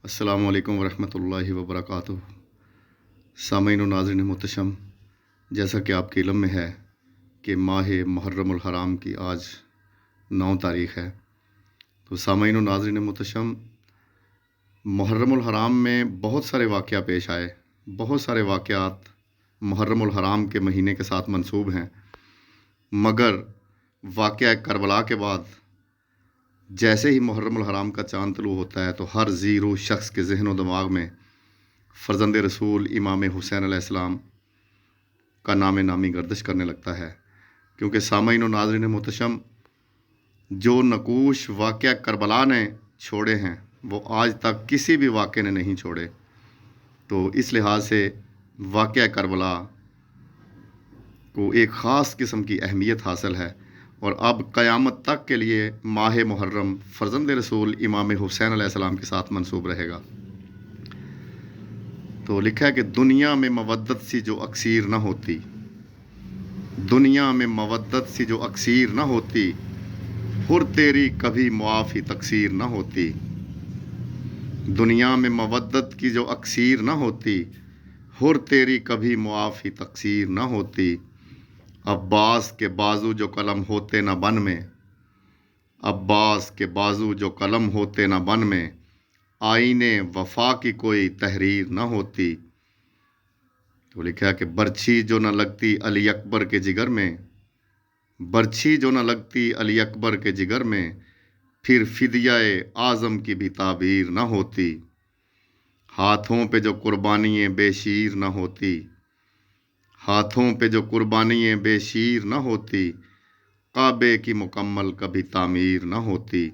السلام علیکم ورحمۃ اللہ وبرکاتہ۔ سامعین و ناظرین محتشم، جیسا کہ آپ کے علم میں ہے کہ ماہ محرم الحرام کی آج 9 تاریخ ہے، تو سامعین و ناظرین محتشم، محرم الحرام میں بہت سارے واقعہ پیش آئے، بہت سارے واقعات محرم الحرام کے مہینے کے ساتھ منسوب ہیں، مگر واقعہ کربلا کے بعد جیسے ہی محرم الحرام کا چاند طلوع ہوتا ہے تو ہر زیرو شخص کے ذہن و دماغ میں فرزند رسول امام حسین علیہ السلام کا نام نامی گردش کرنے لگتا ہے، کیونکہ سامعین و ناظرین محتشم، جو نقوش واقعہ کربلا نے چھوڑے ہیں وہ آج تک کسی بھی واقعے نے نہیں چھوڑے، تو اس لحاظ سے واقعہ کربلا کو ایک خاص قسم کی اہمیت حاصل ہے، اور اب قیامت تک کے لیے ماہ محرم فرزند رسول امام حسین علیہ السلام کے ساتھ منسوب رہے گا۔ تو لکھا ہے کہ دنیا میں مودت سی جو اکثیر نہ ہوتی، دنیا میں مودت سی جو اکثیر نہ ہوتی، ہر تیری کبھی معافی تقصیر نہ ہوتی۔ دنیا میں مودت کی جو اکثیر نہ ہوتی، ہر تیری کبھی معافی تقصیر نہ ہوتی۔ عباس کے بازو جو قلم ہوتے نہ بن میں، عباس کے بازو جو قلم ہوتے نہ بن میں، آئینے وفا کی کوئی تحریر نہ ہوتی۔ تو لکھا ہے کہ برچھی جو نہ لگتی علی اکبر کے جگر میں، برچھی جو نہ لگتی علی اکبر کے جگر میں، پھر فدیہ اعظم کی بھی تعبیر نہ ہوتی۔ ہاتھوں پہ جو قربانییں بے شیر نہ ہوتی، ہاتھوں پہ جو قربانییں بے شیر نہ ہوتی، کعبے کی مکمل کبھی تعمیر نہ ہوتی۔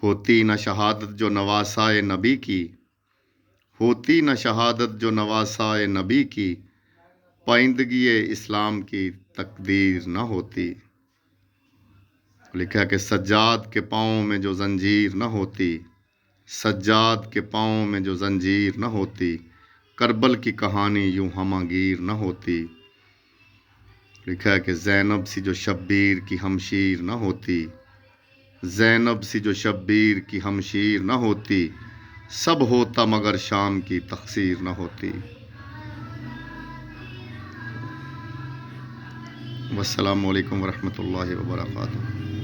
ہوتی نہ شہادت جو نواسائے نبی کی، ہوتی نہ شہادت جو نواسائے نبی کی، پائندگی اسلام کی تقدیر نہ ہوتی۔ لکھا کہ سجاد کے پاؤں میں جو زنجیر نہ ہوتی، سجاد کے پاؤں میں جو زنجیر نہ ہوتی، کربل کی کہانی یوں ہمہ گیر نہ ہوتی۔ لکھا ہے کہ زینب سی جو شبیر کی ہمشیر نہ ہوتی، زینب سی جو شبیر کی ہمشیر نہ ہوتی، سب ہوتا مگر شام کی تقصیر نہ ہوتی۔ والسلام علیکم ورحمۃ اللہ وبرکاتہ۔